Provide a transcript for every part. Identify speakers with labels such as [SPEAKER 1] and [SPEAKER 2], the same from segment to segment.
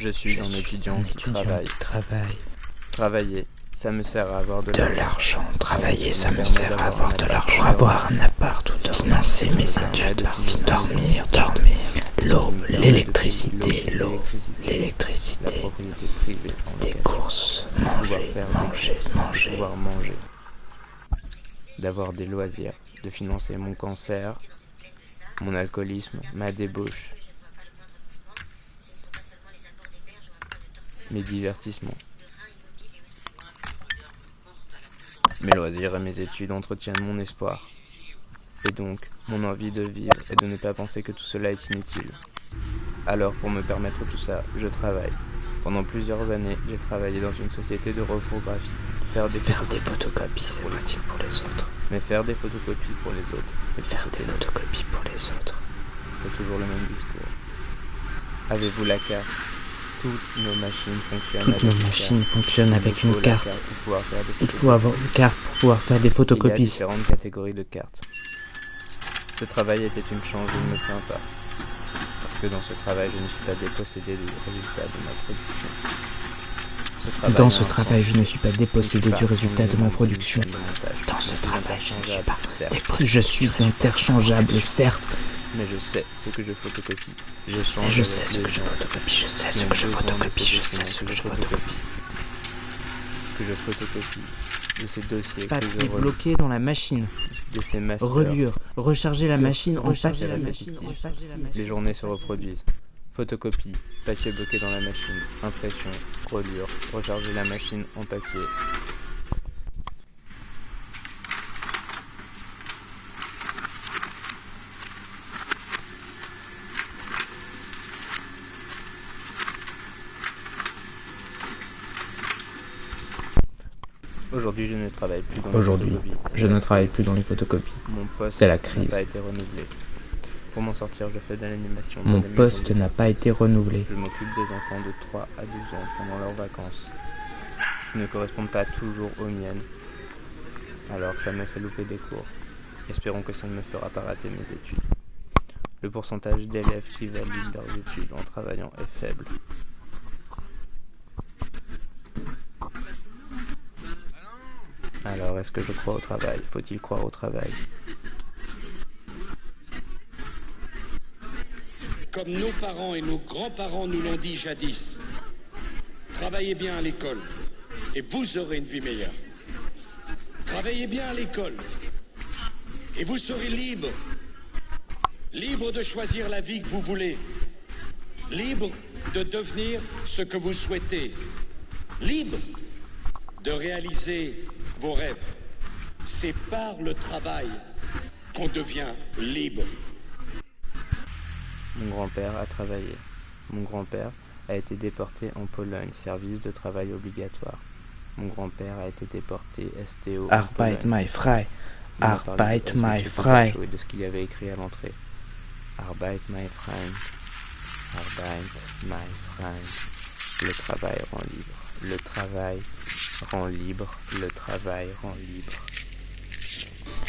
[SPEAKER 1] Je suis un étudiant qui travaille. Travailler, ça me sert à avoir de
[SPEAKER 2] l'argent. Travailler, ça me sert à avoir de l'argent. Pour avoir un appart ou financer mes études. Dormir. L'eau, l'électricité. Des courses. Manger.
[SPEAKER 1] Pouvoir manger. D'avoir des loisirs, de financer mon cancer, mon alcoolisme, ma débauche, mes divertissements. Mes loisirs et mes études entretiennent mon espoir, et donc mon envie de vivre et de ne pas penser que tout cela est inutile. Alors pour me permettre tout ça, je travaille. Pendant plusieurs années, j'ai travaillé dans une société de reprographie.
[SPEAKER 2] Faire des photocopies, c'est utile pour les autres.
[SPEAKER 1] Mais faire des photocopies pour les autres, c'est toujours le même discours. Avez-vous la carte? Toutes nos machines fonctionnent avec une carte.
[SPEAKER 2] Il faut avoir une carte pour pouvoir faire des photocopies.
[SPEAKER 1] Il y a différentes catégories de cartes. Ce travail était une chance, je ne me plains pas. Parce que dans ce travail, je ne suis pas dépossédé du résultat de ma production.
[SPEAKER 2] Je suis interchangeable, certes.
[SPEAKER 1] Mais je sais ce que je photocopie. Je
[SPEAKER 2] sais ce que je photocopie.
[SPEAKER 1] De ces dossiers
[SPEAKER 2] Papier bloqué dans la machine.
[SPEAKER 1] De ces masters.
[SPEAKER 2] Relure. Recharger la machine en papier.
[SPEAKER 1] Les journées se reproduisent. Photocopie, papier bloqué dans la machine, impression, relure, recharger la machine en papier. Aujourd'hui, je ne travaille plus dans les photocopies. Mon poste n'a pas été renouvelé. Pour m'en sortir, je fais de l'animation.
[SPEAKER 2] Mon poste n'a pas été renouvelé.
[SPEAKER 1] Je m'occupe des enfants de 3 à 12 ans pendant leurs vacances, qui ne correspondent pas toujours aux miennes. Alors ça me fait louper des cours. Espérons que ça ne me fera pas rater mes études. Le pourcentage d'élèves qui valident leurs études en travaillant est faible. Alors, est-ce que je crois au travail? Faut-il croire au travail?
[SPEAKER 3] Comme nos parents et nos grands-parents nous l'ont dit jadis, travaillez bien à l'école et vous aurez une vie meilleure. Travaillez bien à l'école et vous serez libre. Libre de choisir la vie que vous voulez. Libre de devenir ce que vous souhaitez. Libre de réaliser vos rêves. C'est par le travail qu'on devient libre.
[SPEAKER 1] Mon grand-père a travaillé. Mon grand-père a été déporté en Pologne, service de travail obligatoire. Mon grand-père a été déporté STO.
[SPEAKER 2] Arbeit my frei.
[SPEAKER 1] Et de ce qu'il y avait écrit à l'entrée. Arbeit my Freund. Le travail rend libre. Le travail rend libre.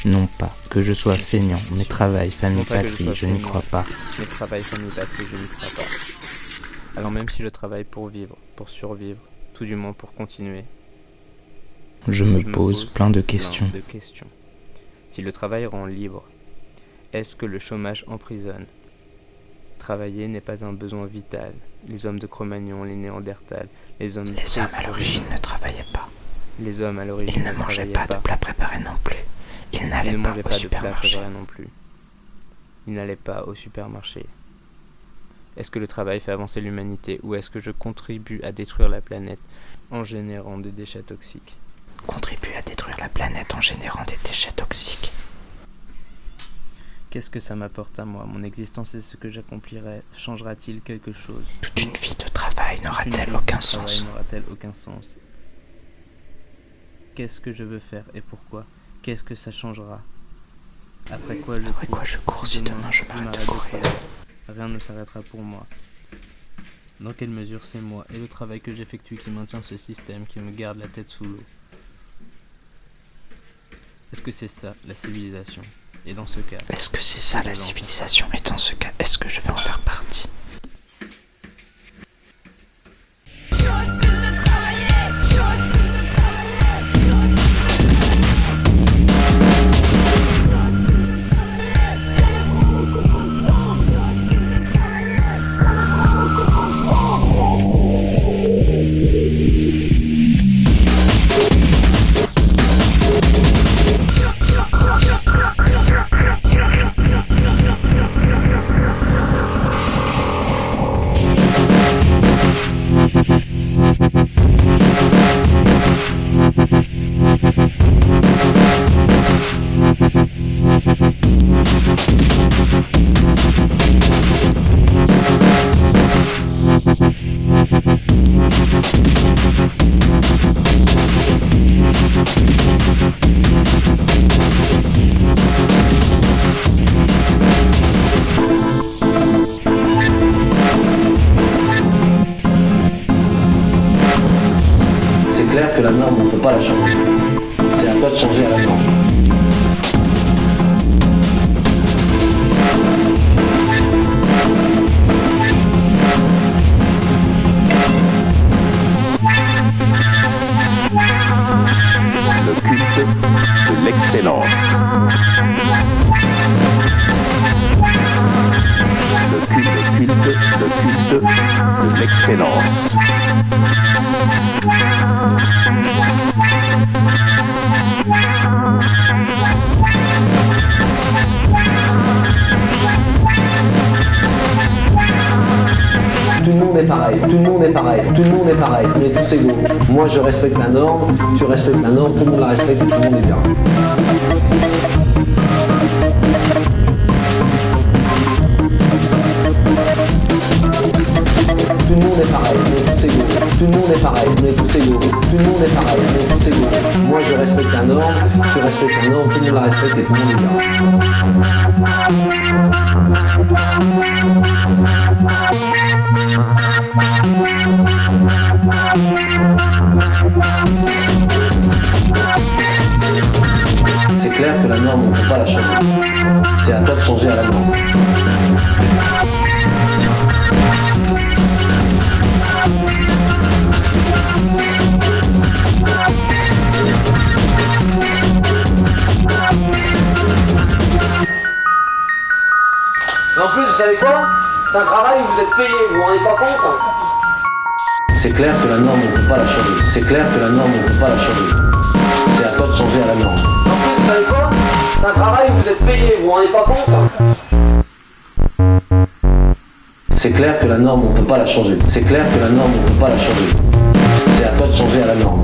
[SPEAKER 2] Non pas que je sois feignant, mais travail, famille, patrie, je n'y crois pas.
[SPEAKER 1] Alors même si je travaille pour vivre, pour survivre, tout du moins pour continuer,
[SPEAKER 2] je me pose plein de questions.
[SPEAKER 1] Si le travail rend libre, est-ce que le chômage emprisonne? Travailler n'est pas un besoin vital. Les hommes de Cro-Magnon, les Néandertals, les hommes
[SPEAKER 2] à l'origine ne travaillaient pas.
[SPEAKER 1] Les hommes à l'origine
[SPEAKER 2] Ils ne mangeaient pas de plats préparés non plus. Ils n'allaient pas au supermarché.
[SPEAKER 1] Ils n'allaient pas au supermarché. Est-ce que le travail fait avancer l'humanité ou est-ce que je contribue à détruire la planète en générant des déchets toxiques? Qu'est-ce que ça m'apporte à moi? Mon existence et ce que j'accomplirai changera-t-il quelque chose?
[SPEAKER 2] Toute une vie de travail n'aura-t-elle aucun sens?
[SPEAKER 1] Qu'est-ce que je veux faire et pourquoi? Qu'est-ce que ça changera? Après quoi je cours si demain je m'arrête de courir? Rien ne s'arrêtera pour moi. Dans quelle mesure c'est moi et le travail que j'effectue qui maintient ce système, qui me garde la tête sous l'eau? Est-ce que c'est ça, la civilisation? Et dans ce cas...
[SPEAKER 2] Est-ce que c'est ça, la civilisation? Et dans ce cas, est-ce que je vais en faire partie?
[SPEAKER 4] pas la changer. C'est à toi de changer à la norme.
[SPEAKER 5] Le culte de l'excellence. Le culte de l'excellence.
[SPEAKER 4] Tout le monde est pareil, tout le monde est pareil, tout le monde est pareil, on est tous égaux. Moi je respecte la norme, tu respectes la norme, tout le monde la respecte et tout le monde est bien. Tout le monde est pareil, on est tous égaux. Tout le monde est pareil, on est tous égaux. Tout le monde est pareil, on est tous égaux. Moi je respecte la norme, tu respectes la norme, tout le monde la respecte et tout le monde est bien. C'est clair que la norme, on ne peut pas la changer. C'est à toi de changer à la norme.
[SPEAKER 6] Mais en plus, vous savez quoi? C'est un travail où vous êtes payé, vous vous rendez pas compte hein?
[SPEAKER 4] C'est clair que la norme, on ne peut pas la changer. C'est clair que la norme, on ne peut pas la changer. C'est à toi de changer à la norme.
[SPEAKER 6] Mais en plus, vous savez quoi? C'est un travail où vous êtes payé, vous vous rendez pas compte hein?
[SPEAKER 4] C'est clair que la norme, on ne peut pas la changer. C'est clair que la norme, on ne peut pas la changer. C'est à toi de changer à la norme.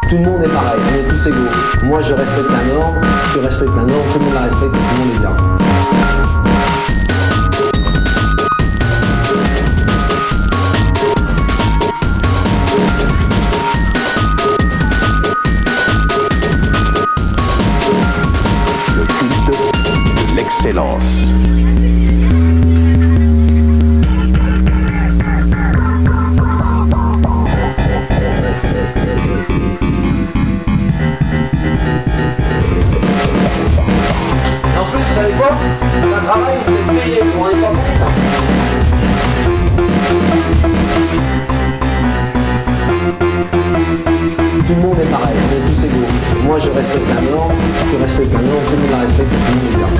[SPEAKER 4] Tout le monde est pareil, on est tous égaux. Moi je respecte la norme, tu respectes la norme, tout le monde la respecte et tout le monde est bien.
[SPEAKER 5] Le culte de l'excellence.
[SPEAKER 6] Et en plus, vous savez quoi? C'est un travail où vous êtes payé, vous vous rendez pas compte hein?
[SPEAKER 4] Tout le monde est pareil, on est tous égaux. Moi je respecte la norme, tu respectes la norme, tout le monde la respecte et tout le monde est bien.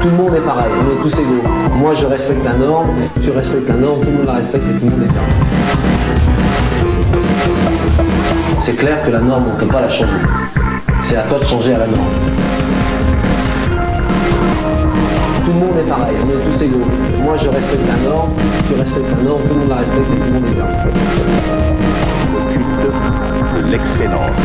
[SPEAKER 4] Tout le monde est pareil, on est tous égaux. Moi je respecte la norme, tu respectes la norme, tout le monde la respecte et tout le monde est bien. C'est clair que la norme, on ne peut pas la changer. C'est à toi de changer à la norme. Tout le monde est pareil, on est tous égaux. Moi je respecte la norme, tu respectes la norme, tout le monde la respecte et tout le monde est bien.
[SPEAKER 5] Le culte de l'excellence.